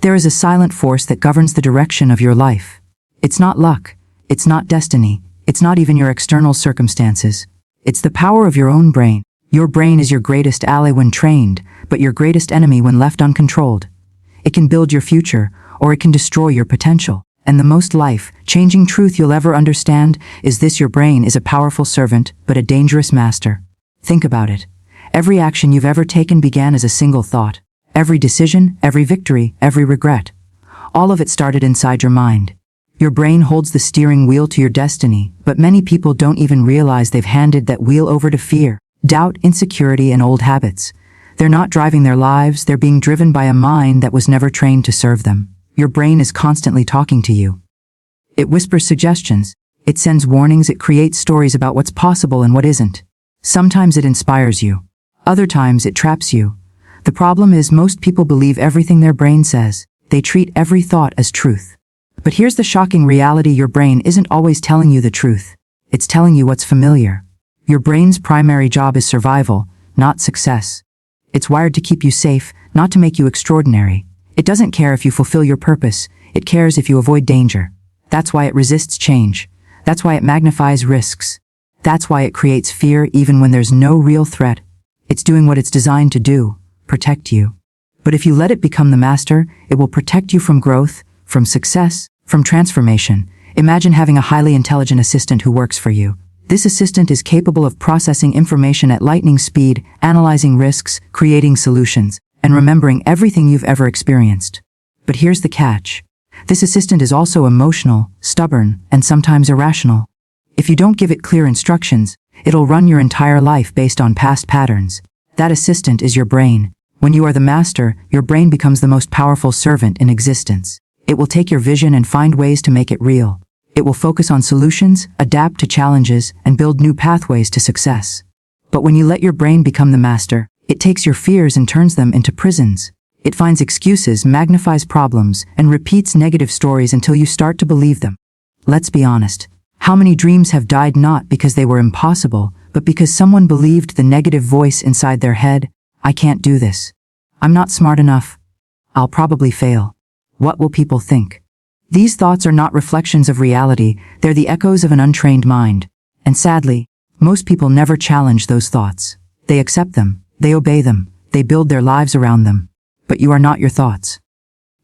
There is a silent force that governs the direction of your life. It's not luck. It's not destiny. It's not even your external circumstances. It's the power of your own brain. Your brain is your greatest ally when trained, but your greatest enemy when left uncontrolled. It can build your future, or it can destroy your potential. And the most life-changing truth you'll ever understand is this: your brain is a powerful servant, but a dangerous master. Think about it. Every action you've ever taken began as a single thought. Every decision, every victory, every regret. All of it started inside your mind. Your brain holds the steering wheel to your destiny, but many people don't even realize they've handed that wheel over to fear, doubt, insecurity, and old habits. They're not driving their lives, they're being driven by a mind that was never trained to serve them. Your brain is constantly talking to you. It whispers suggestions. It sends warnings. It creates stories about what's possible and what isn't. Sometimes it inspires you. Other times it traps you. The problem is most people believe everything their brain says. They treat every thought as truth. But here's the shocking reality: your brain isn't always telling you the truth. It's telling you what's familiar. Your brain's primary job is survival, not success. It's wired to keep you safe, not to make you extraordinary. It doesn't care if you fulfill your purpose. It cares if you avoid danger. That's why it resists change. That's why it magnifies risks. That's why it creates fear even when there's no real threat. It's doing what it's designed to do: protect you. But if you let it become the master, it will protect you from growth, from success, from transformation. Imagine having a highly intelligent assistant who works for you. This assistant is capable of processing information at lightning speed, analyzing risks, creating solutions, and remembering everything you've ever experienced. But here's the catch. This assistant is also emotional, stubborn, and sometimes irrational. If you don't give it clear instructions, it'll run your entire life based on past patterns. That assistant is your brain. When you are the master, your brain becomes the most powerful servant in existence. It will take your vision and find ways to make it real. It will focus on solutions, adapt to challenges, and build new pathways to success. But when you let your brain become the master, it takes your fears and turns them into prisons. It finds excuses, magnifies problems, and repeats negative stories until you start to believe them. Let's be honest. How many dreams have died not because they were impossible, but because someone believed the negative voice inside their head? I can't do this. I'm not smart enough. I'll probably fail. What will people think? These thoughts are not reflections of reality, they're the echoes of an untrained mind. And sadly, most people never challenge those thoughts. They accept them, they obey them, they build their lives around them. But you are not your thoughts.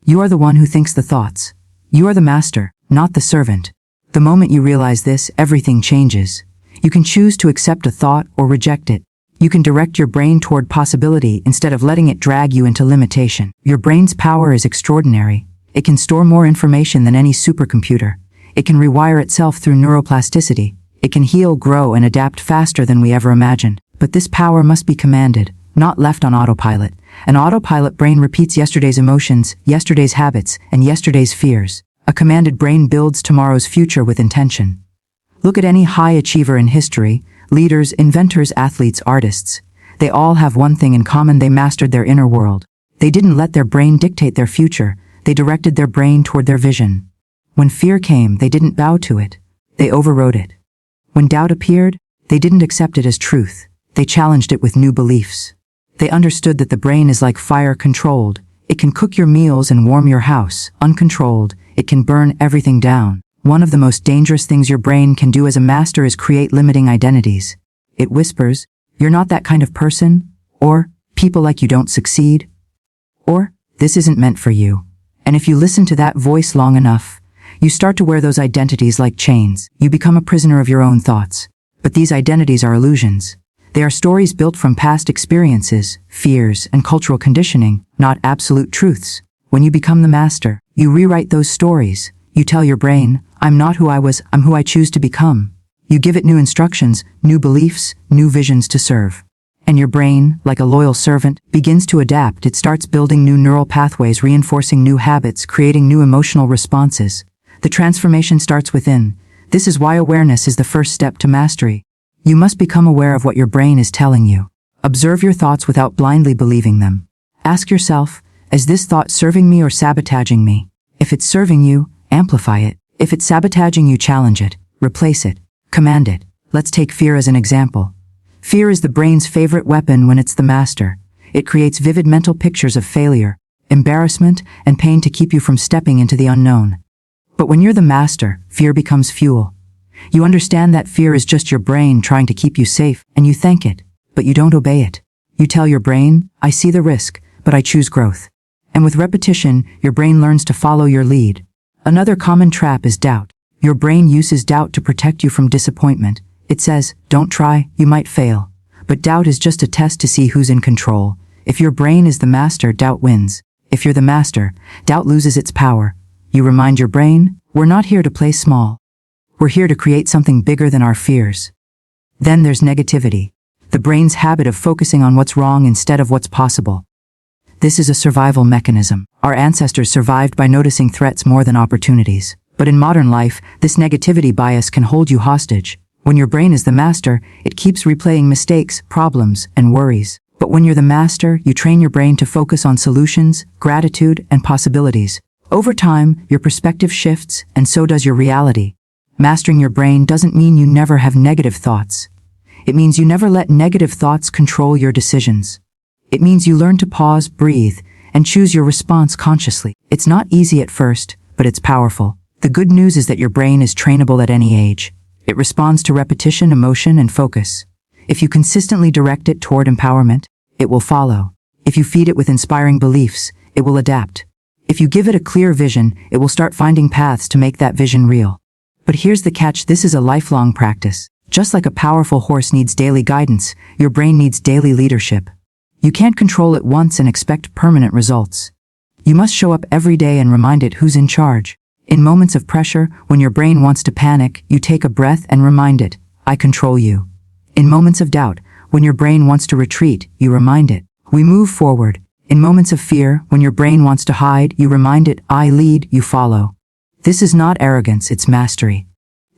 You are the one who thinks the thoughts. You are the master, not the servant. The moment you realize this, everything changes. You can choose to accept a thought or reject it. You can direct your brain toward possibility instead of letting it drag you into limitation. Your brain's power is extraordinary. It can store more information than any supercomputer. It can rewire itself through neuroplasticity. It can heal, grow, and adapt faster than we ever imagined. But this power must be commanded, not left on autopilot. An autopilot brain repeats yesterday's emotions, yesterday's habits, and yesterday's fears. A commanded brain builds tomorrow's future with intention. Look at any high achiever in history: leaders, inventors, athletes, artists. They all have one thing in common: they mastered their inner world. They didn't let their brain dictate their future. They directed their brain toward their vision. When fear came, they didn't bow to it. They overrode it. When doubt appeared, they didn't accept it as truth. They challenged it with new beliefs. They understood that the brain is like fire: controlled. It can cook your meals and warm your house. Uncontrolled, it can burn everything down. One of the most dangerous things your brain can do as a master is create limiting identities. It whispers, "You're not that kind of person," or "People like you don't succeed," or "This isn't meant for you." And if you listen to that voice long enough, you start to wear those identities like chains. You become a prisoner of your own thoughts. But these identities are illusions. They are stories built from past experiences, fears, and cultural conditioning, not absolute truths. When you become the master, you rewrite those stories. You tell your brain, "I'm not who I was, I'm who I choose to become." You give it new instructions, new beliefs, new visions to serve. And your brain, like a loyal servant, begins to adapt. It starts building new neural pathways, reinforcing new habits, creating new emotional responses. The transformation starts within. This is why awareness is the first step to mastery. You must become aware of what your brain is telling you. Observe your thoughts without blindly believing them. Ask yourself, is this thought serving me or sabotaging me? If it's serving you, amplify it. If it's sabotaging you, challenge it, replace it, command it. Let's take fear as an example. Fear is the brain's favorite weapon when it's the master. It creates vivid mental pictures of failure. embarrassment, and pain to keep you from stepping into the unknown. But when you're the master, fear becomes fuel. You understand that fear is just your brain trying to keep you safe, and you thank it, but you don't obey it. You tell your brain, I see the risk, but I choose growth. And with repetition, your brain learns to follow your lead. Another common trap is doubt. Your brain uses doubt to protect you from disappointment. It says, don't try, you might fail. But doubt is just a test to see who's in control. If your brain is the master, doubt wins. If you're the master, doubt loses its power. You remind your brain, we're not here to play small. We're here to create something bigger than our fears. Then there's negativity, the brain's habit of focusing on what's wrong instead of what's possible. This is a survival mechanism. Our ancestors survived by noticing threats more than opportunities. But in modern life, this negativity bias can hold you hostage. When your brain is the master, it keeps replaying mistakes, problems, and worries. But when you're the master, you train your brain to focus on solutions, gratitude, and possibilities. Over time, your perspective shifts, and so does your reality. Mastering your brain doesn't mean you never have negative thoughts. It means you never let negative thoughts control your decisions. It means you learn to pause, breathe, and choose your response consciously. It's not easy at first, but it's powerful. The good news is that your brain is trainable at any age. It responds to repetition, emotion, and focus. If you consistently direct it toward empowerment, it will follow. If you feed it with inspiring beliefs, it will adapt. If you give it a clear vision, it will start finding paths to make that vision real. But here's the catch, this is a lifelong practice. Just like a powerful horse needs daily guidance, your brain needs daily leadership. You can't control it once and expect permanent results. You must show up every day and remind it who's in charge. In moments of pressure, when your brain wants to panic, you take a breath and remind it, I control you. In moments of doubt, when your brain wants to retreat, you remind it, we move forward. In moments of fear, when your brain wants to hide, you remind it, I lead, you follow. This is not arrogance, it's mastery.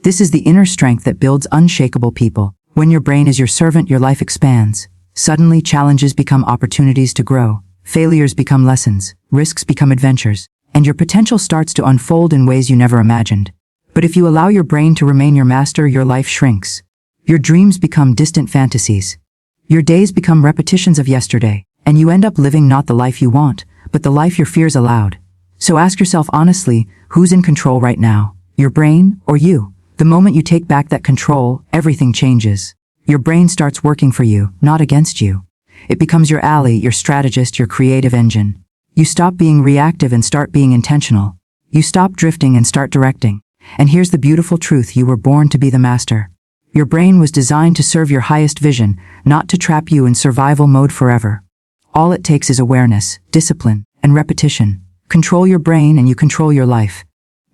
This is the inner strength that builds unshakable people. When your brain is your servant, your life expands. Suddenly, challenges become opportunities to grow. Failures become lessons. Risks become adventures. And your potential starts to unfold in ways you never imagined. But if you allow your brain to remain your master, your life shrinks. Your dreams become distant fantasies. Your days become repetitions of yesterday. And you end up living not the life you want, but the life your fears allowed. So ask yourself honestly, who's in control right now? Your brain or you? The moment you take back that control, everything changes. Your brain starts working for you, not against you. It becomes your ally, your strategist, your creative engine. You stop being reactive and start being intentional. You stop drifting and start directing. And here's the beautiful truth, you were born to be the master. Your brain was designed to serve your highest vision, not to trap you in survival mode forever. All it takes is awareness, discipline, and repetition. Control your brain and you control your life.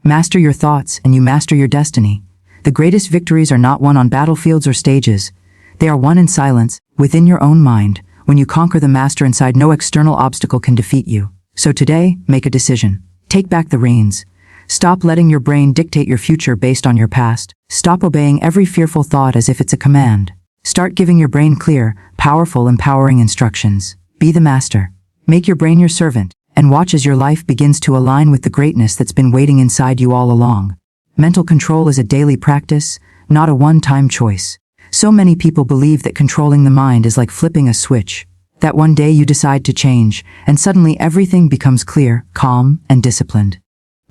Master your thoughts and you master your destiny. The greatest victories are not won on battlefields or stages. They are won in silence, within your own mind. When you conquer the master inside, no external obstacle can defeat you. So today, make a decision. Take back the reins. Stop letting your brain dictate your future based on your past. Stop obeying every fearful thought as if it's a command. Start giving your brain clear, powerful, empowering instructions. Be the master. Make your brain your servant, and watch as your life begins to align with the greatness that's been waiting inside you all along. Mental control is a daily practice, not a one-time choice. So many people believe that controlling the mind is like flipping a switch. That one day you decide to change, and suddenly everything becomes clear, calm, and disciplined.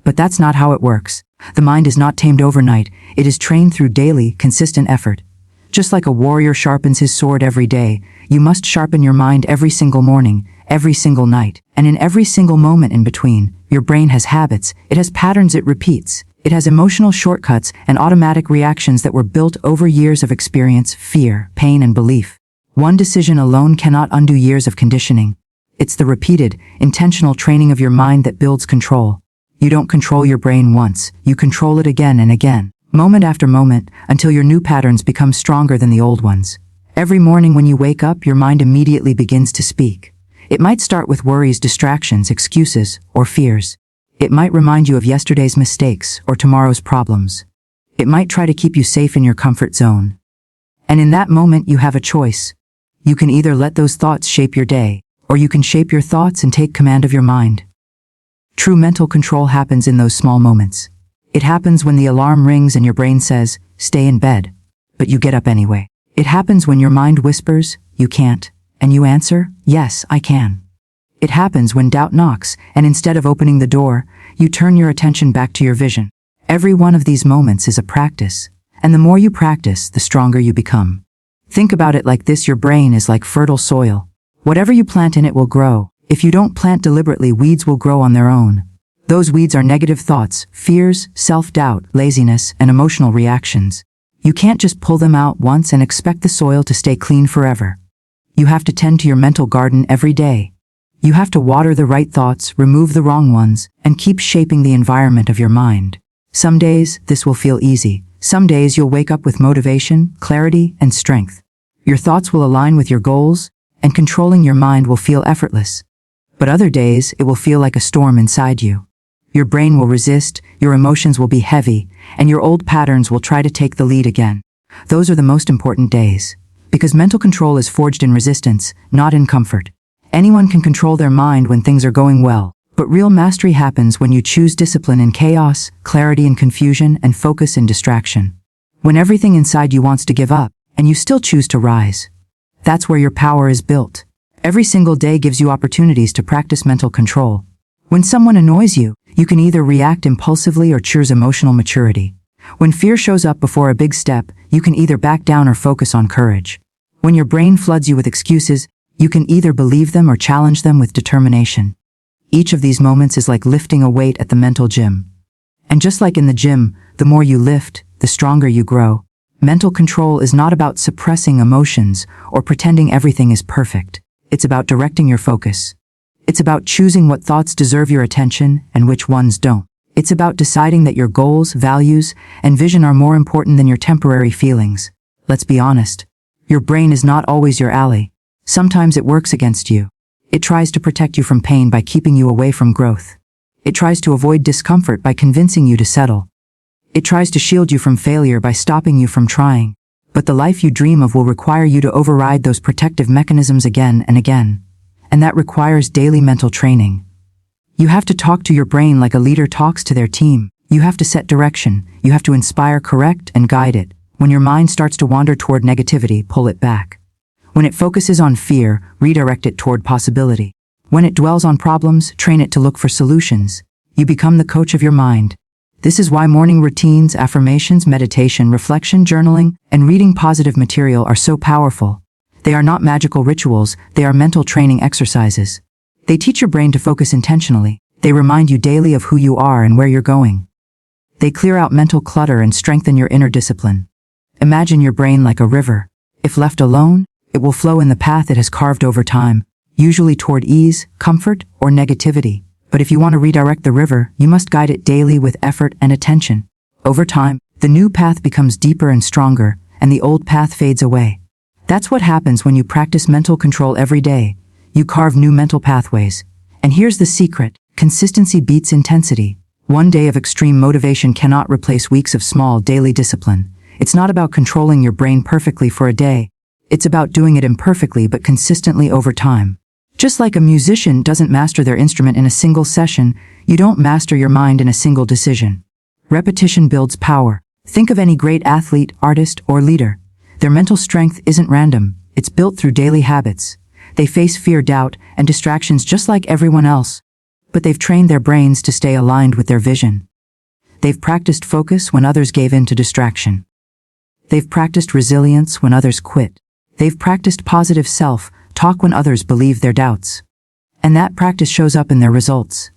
But that's not how it works. The mind is not tamed overnight, it is trained through daily, consistent effort. Just like a warrior sharpens his sword every day, you must sharpen your mind every single morning, every single night, and in every single moment in between. Your brain has habits, it has patterns it repeats. It has emotional shortcuts and automatic reactions that were built over years of experience, fear, pain, and belief. One decision alone cannot undo years of conditioning. It's the repeated, intentional training of your mind that builds control. You don't control your brain once, you control it again and again, moment after moment, until your new patterns become stronger than the old ones. Every morning when you wake up, your mind immediately begins to speak. It might start with worries, distractions, excuses, or fears. It might remind you of yesterday's mistakes or tomorrow's problems. It might try to keep you safe in your comfort zone. And in that moment, you have a choice. You can either let those thoughts shape your day, or you can shape your thoughts and take command of your mind. True mental control happens in those small moments. It happens when the alarm rings and your brain says, stay in bed, but you get up anyway. It happens when your mind whispers, you can't, and you answer, yes, I can. It happens when doubt knocks, and instead of opening the door, you turn your attention back to your vision. Every one of these moments is a practice, and the more you practice, the stronger you become. Think about it like this: your brain is like fertile soil. Whatever you plant in it will grow. If you don't plant deliberately, weeds will grow on their own. Those weeds are negative thoughts, fears, self-doubt, laziness, and emotional reactions. You can't just pull them out once and expect the soil to stay clean forever. You have to tend to your mental garden every day. You have to water the right thoughts, remove the wrong ones, and keep shaping the environment of your mind. Some days, this will feel easy. Some days you'll wake up with motivation, clarity, and strength. Your thoughts will align with your goals, and controlling your mind will feel effortless. But other days, it will feel like a storm inside you. Your brain will resist, your emotions will be heavy, and your old patterns will try to take the lead again. Those are the most important days. Because mental control is forged in resistance, not in comfort. Anyone can control their mind when things are going well, but real mastery happens when you choose discipline in chaos, clarity in confusion, and focus in distraction. When everything inside you wants to give up, and you still choose to rise. That's where your power is built. Every single day gives you opportunities to practice mental control. When someone annoys you, you can either react impulsively or choose emotional maturity. When fear shows up before a big step, you can either back down or focus on courage. When your brain floods you with excuses, you can either believe them or challenge them with determination. Each of these moments is like lifting a weight at the mental gym. And just like in the gym, the more you lift, the stronger you grow. Mental control is not about suppressing emotions or pretending everything is perfect. It's about directing your focus. It's about choosing what thoughts deserve your attention and which ones don't. It's about deciding that your goals, values, and vision are more important than your temporary feelings. Let's be honest. Your brain is not always your ally. Sometimes it works against you. It tries to protect you from pain by keeping you away from growth. It tries to avoid discomfort by convincing you to settle. It tries to shield you from failure by stopping you from trying. But the life you dream of will require you to override those protective mechanisms again and again. And that requires daily mental training. You have to talk to your brain like a leader talks to their team. You have to set direction. You have to inspire, correct, and guide it. When your mind starts to wander toward negativity, pull it back. When it focuses on fear, redirect it toward possibility. When it dwells on problems, train it to look for solutions. You become the coach of your mind. This is why morning routines, affirmations, meditation, reflection, journaling, and reading positive material are so powerful. They are not magical rituals, they are mental training exercises. They teach your brain to focus intentionally. They remind you daily of who you are and where you're going. They clear out mental clutter and strengthen your inner discipline. Imagine your brain like a river. If left alone, it will flow in the path it has carved over time, usually toward ease, comfort, or negativity. But if you want to redirect the river, you must guide it daily with effort and attention. Over time, the new path becomes deeper and stronger, and the old path fades away. That's what happens when you practice mental control every day. You carve new mental pathways. And here's the secret: consistency beats intensity. One day of extreme motivation cannot replace weeks of small daily discipline. It's not about controlling your brain perfectly for a day. It's about doing it imperfectly but consistently over time. Just like a musician doesn't master their instrument in a single session, you don't master your mind in a single decision. Repetition builds power. Think of any great athlete, artist, or leader. Their mental strength isn't random. It's built through daily habits. They face fear, doubt, and distractions just like everyone else. But they've trained their brains to stay aligned with their vision. They've practiced focus when others gave in to distraction. They've practiced resilience when others quit. They've practiced positive self-talk when others believe their doubts. And that practice shows up in their results.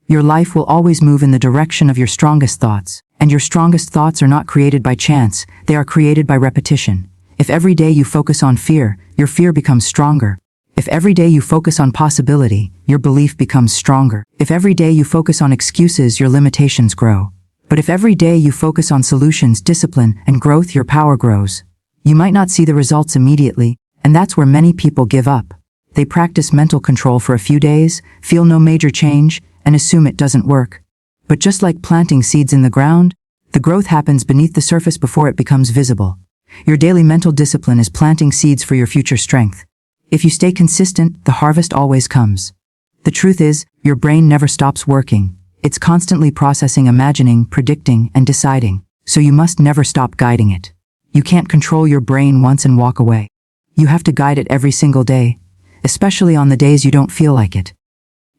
Your life will always move in the direction of your strongest thoughts, and your strongest thoughts are not created by chance, they are created by repetition. If every day you focus on fear, your fear becomes stronger. If every day you focus on possibility, your belief becomes stronger. If every day you focus on excuses, your limitations grow. But if every day you focus on solutions, discipline, and growth, your power grows. You might not see the results immediately, and that's where many people give up. They practice mental control for a few days, feel no major change, and assume it doesn't work. But just like planting seeds in the ground, the growth happens beneath the surface before it becomes visible. Your daily mental discipline is planting seeds for your future strength. If you stay consistent, the harvest always comes. The truth is, your brain never stops working. It's constantly processing, imagining, predicting, and deciding. So you must never stop guiding it. You can't control your brain once and walk away. You have to guide it every single day, especially on the days you don't feel like it.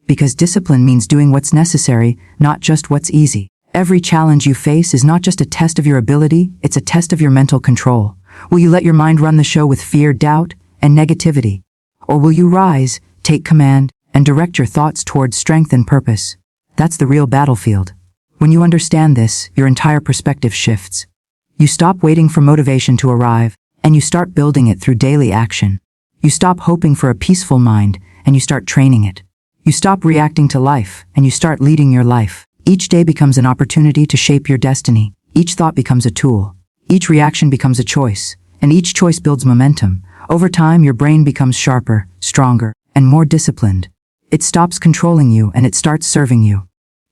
Because discipline means doing what's necessary, not just what's easy. Every challenge you face is not just a test of your ability, it's a test of your mental control. Will you let your mind run the show with fear, doubt, and negativity? Or will you rise, take command, and direct your thoughts towards strength and purpose? That's the real battlefield. When you understand this, your entire perspective shifts. You stop waiting for motivation to arrive, and you start building it through daily action. You stop hoping for a peaceful mind, and you start training it. You stop reacting to life, and you start leading your life. Each day becomes an opportunity to shape your destiny. Each thought becomes a tool. Each reaction becomes a choice, and each choice builds momentum. Over time, your brain becomes sharper, stronger, and more disciplined. It stops controlling you and it starts serving you.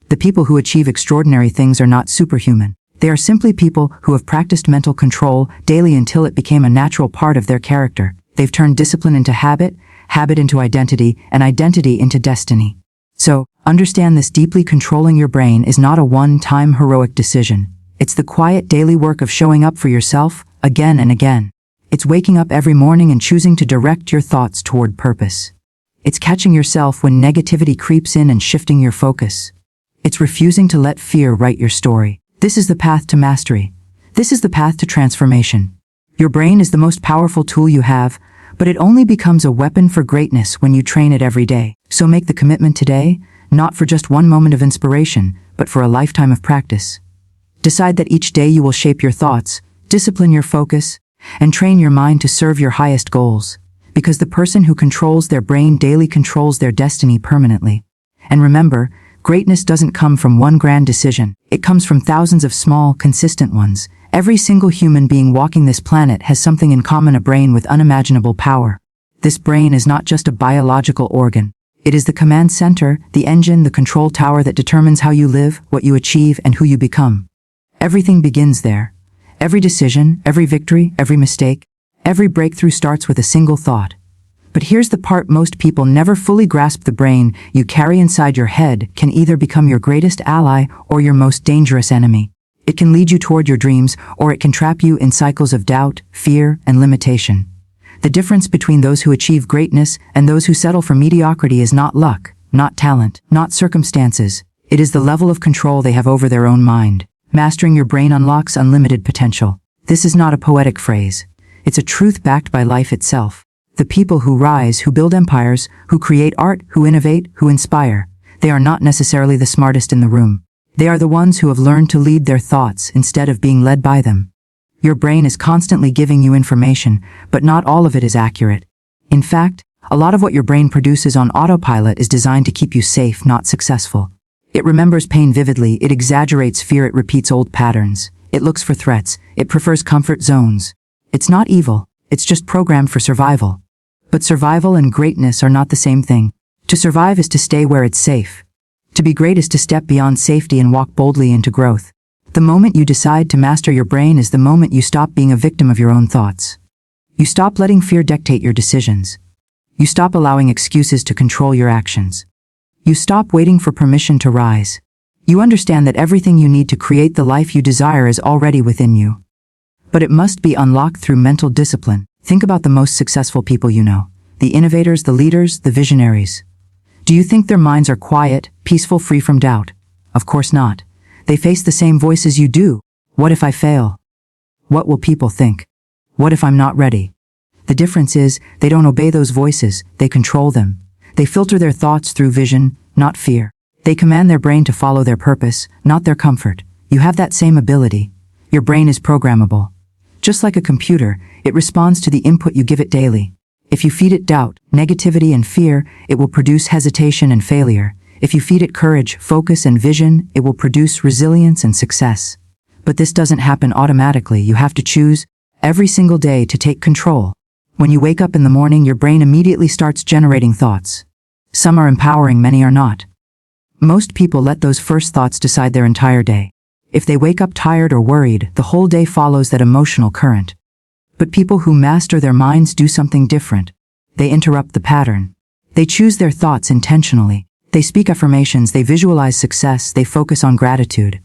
The people who achieve extraordinary things are not superhuman. They are simply people who have practiced mental control daily until it became a natural part of their character. They've turned discipline into habit, habit into identity, and identity into destiny. So, understand this: deeply controlling your brain is not a one-time heroic decision. It's the quiet daily work of showing up for yourself again and again. It's waking up every morning and choosing to direct your thoughts toward purpose. It's catching yourself when negativity creeps in and shifting your focus. It's refusing to let fear write your story. This is the path to mastery. This is the path to transformation. Your brain is the most powerful tool you have, but it only becomes a weapon for greatness when you train it every day. So make the commitment today, not for just one moment of inspiration, but for a lifetime of practice. Decide that each day you will shape your thoughts, discipline your focus, and train your mind to serve your highest goals. Because the person who controls their brain daily controls their destiny permanently. And remember, greatness doesn't come from one grand decision. It comes from thousands of small, consistent ones. Every single human being walking this planet has something in common: a brain with unimaginable power. This brain is not just a biological organ. It is the command center, the engine, the control tower that determines how you live, what you achieve, and who you become. Everything begins there. Every decision, every victory, every mistake, every breakthrough starts with a single thought. But here's the part most people never fully grasp: the brain you carry inside your head can either become your greatest ally or your most dangerous enemy. It can lead you toward your dreams, or it can trap you in cycles of doubt, fear, and limitation. The difference between those who achieve greatness and those who settle for mediocrity is not luck, not talent, not circumstances. It is the level of control they have over their own mind. Mastering your brain unlocks unlimited potential. This is not a poetic phrase. It's a truth backed by life itself. The people who rise, who build empires, who create art, who innovate, who inspire, they are not necessarily the smartest in the room. They are the ones who have learned to lead their thoughts instead of being led by them. Your brain is constantly giving you information, but not all of it is accurate. In fact, a lot of what your brain produces on autopilot is designed to keep you safe, not successful. It remembers pain vividly, it exaggerates fear, it repeats old patterns. It looks for threats, it prefers comfort zones. It's not evil, it's just programmed for survival. But survival and greatness are not the same thing. To survive is to stay where it's safe. To be great is to step beyond safety and walk boldly into growth. The moment you decide to master your brain is the moment you stop being a victim of your own thoughts. You stop letting fear dictate your decisions. You stop allowing excuses to control your actions. You stop waiting for permission to rise. You understand that everything you need to create the life you desire is already within you. But it must be unlocked through mental discipline. Think about the most successful people you know. The innovators, the leaders, the visionaries. Do you think their minds are quiet, peaceful, free from doubt? Of course not. They face the same voices you do. What if I fail? What will people think? What if I'm not ready? The difference is, they don't obey those voices, they control them. They filter their thoughts through vision, not fear. They command their brain to follow their purpose, not their comfort. You have that same ability. Your brain is programmable. Just like a computer, it responds to the input you give it daily. If you feed it doubt, negativity, and fear, it will produce hesitation and failure. If you feed it courage, focus, and vision, it will produce resilience and success. But this doesn't happen automatically. You have to choose every single day to take control. When you wake up in the morning, your brain immediately starts generating thoughts. Some are empowering, many are not. Most people let those first thoughts decide their entire day. If they wake up tired or worried, the whole day follows that emotional current. But people who master their minds do something different. They interrupt the pattern. They choose their thoughts intentionally. They speak affirmations, they visualize success, they focus on gratitude.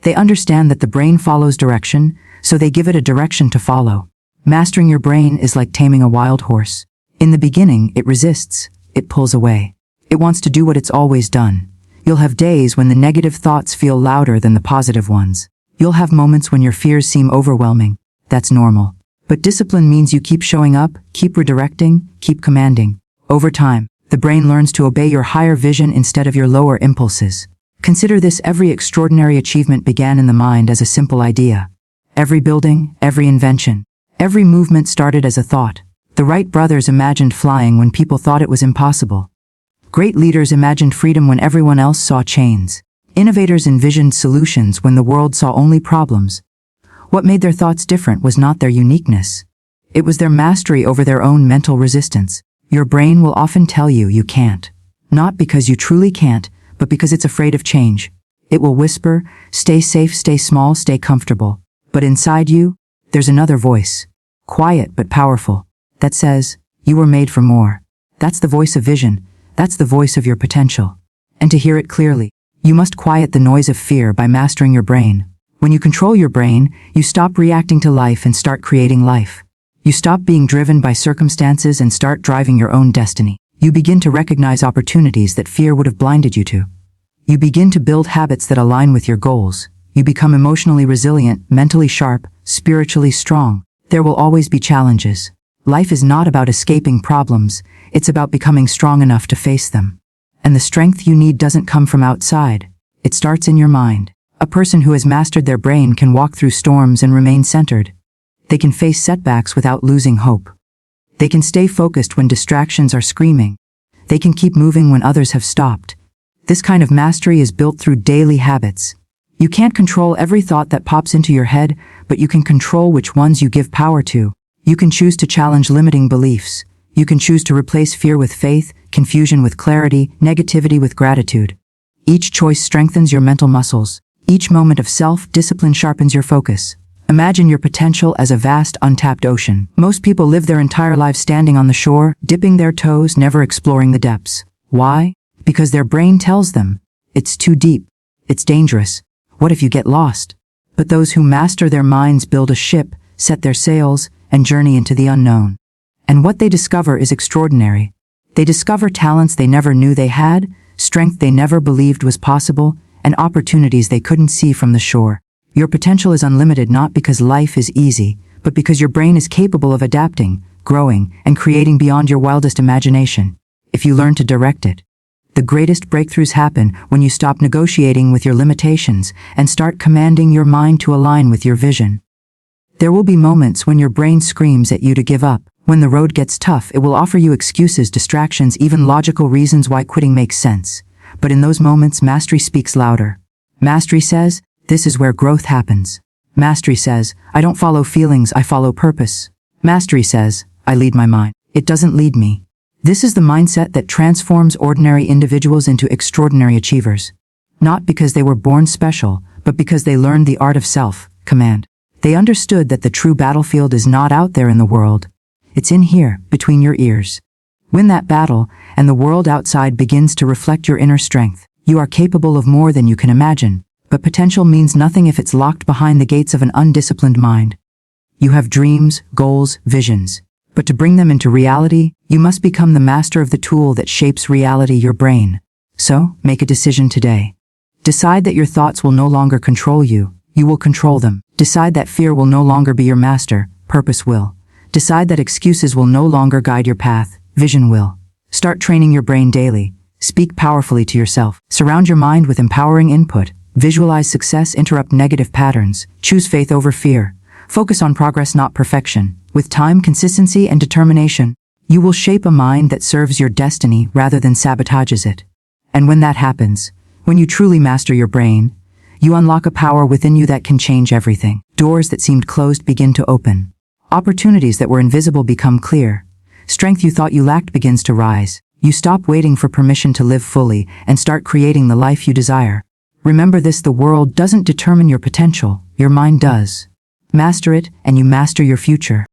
They understand that the brain follows direction, so they give it a direction to follow. Mastering your brain is like taming a wild horse. In the beginning, it resists, it pulls away. It wants to do what it's always done. You'll have days when the negative thoughts feel louder than the positive ones. You'll have moments when your fears seem overwhelming. That's normal. But discipline means you keep showing up, keep redirecting, keep commanding. Over time, the brain learns to obey your higher vision instead of your lower impulses. Consider this: every extraordinary achievement began in the mind as a simple idea. Every building, every invention, every movement started as a thought. The Wright brothers imagined flying when people thought it was impossible. Great leaders imagined freedom when everyone else saw chains. Innovators envisioned solutions when the world saw only problems. What made their thoughts different was not their uniqueness. It was their mastery over their own mental resistance. Your brain will often tell you you can't. Not because you truly can't, but because it's afraid of change. It will whisper, stay safe, stay small, stay comfortable. But inside you, there's another voice, quiet but powerful, that says, you were made for more. That's the voice of vision. That's the voice of your potential. And to hear it clearly, you must quiet the noise of fear by mastering your brain. When you control your brain, you stop reacting to life and start creating life. You stop being driven by circumstances and start driving your own destiny. You begin to recognize opportunities that fear would have blinded you to. You begin to build habits that align with your goals. You become emotionally resilient, mentally sharp, spiritually strong. There will always be challenges. Life is not about escaping problems. It's about becoming strong enough to face them. And the strength you need doesn't come from outside. It starts in your mind. A person who has mastered their brain can walk through storms and remain centered. They can face setbacks without losing hope. They can stay focused when distractions are screaming. They can keep moving when others have stopped. This kind of mastery is built through daily habits. You can't control every thought that pops into your head, but you can control which ones you give power to. You can choose to challenge limiting beliefs. You can choose to replace fear with faith, confusion with clarity, negativity with gratitude. Each choice strengthens your mental muscles. Each moment of self-discipline sharpens your focus. Imagine your potential as a vast, untapped ocean. Most people live their entire lives standing on the shore, dipping their toes, never exploring the depths. Why? Because their brain tells them, it's too deep. It's dangerous. What if you get lost? But those who master their minds build a ship, set their sails, and journey into the unknown. And what they discover is extraordinary. They discover talents they never knew they had, strength they never believed was possible, and opportunities they couldn't see from the shore. Your potential is unlimited not because life is easy, but because your brain is capable of adapting, growing, and creating beyond your wildest imagination, if you learn to direct it. The greatest breakthroughs happen when you stop negotiating with your limitations and start commanding your mind to align with your vision. There will be moments when your brain screams at you to give up. When the road gets tough, it will offer you excuses, distractions, even logical reasons why quitting makes sense. But in those moments, mastery speaks louder. Mastery says, this is where growth happens. Mastery says, I don't follow feelings, I follow purpose. Mastery says, I lead my mind. It doesn't lead me. This is the mindset that transforms ordinary individuals into extraordinary achievers. Not because they were born special, but because they learned the art of self-command. They understood that the true battlefield is not out there in the world. It's in here, between your ears. Win that battle, and the world outside begins to reflect your inner strength. You are capable of more than you can imagine. But potential means nothing if it's locked behind the gates of an undisciplined mind. You have dreams, goals, visions. But to bring them into reality, you must become the master of the tool that shapes reality, your brain. So, make a decision today. Decide that your thoughts will no longer control you. You will control them. Decide that fear will no longer be your master. Purpose will. Decide that excuses will no longer guide your path. Vision will. Start training your brain daily. Speak powerfully to yourself. Surround your mind with empowering input. Visualize success, interrupt negative patterns. Choose faith over fear. Focus on progress, not perfection. With time, consistency, and determination, you will shape a mind that serves your destiny rather than sabotages it. And when that happens, when you truly master your brain, you unlock a power within you that can change everything. Doors that seemed closed begin to open. Opportunities that were invisible become clear. Strength you thought you lacked begins to rise. You stop waiting for permission to live fully and start creating the life you desire. Remember this: the world doesn't determine your potential, your mind does. Master it, and you master your future.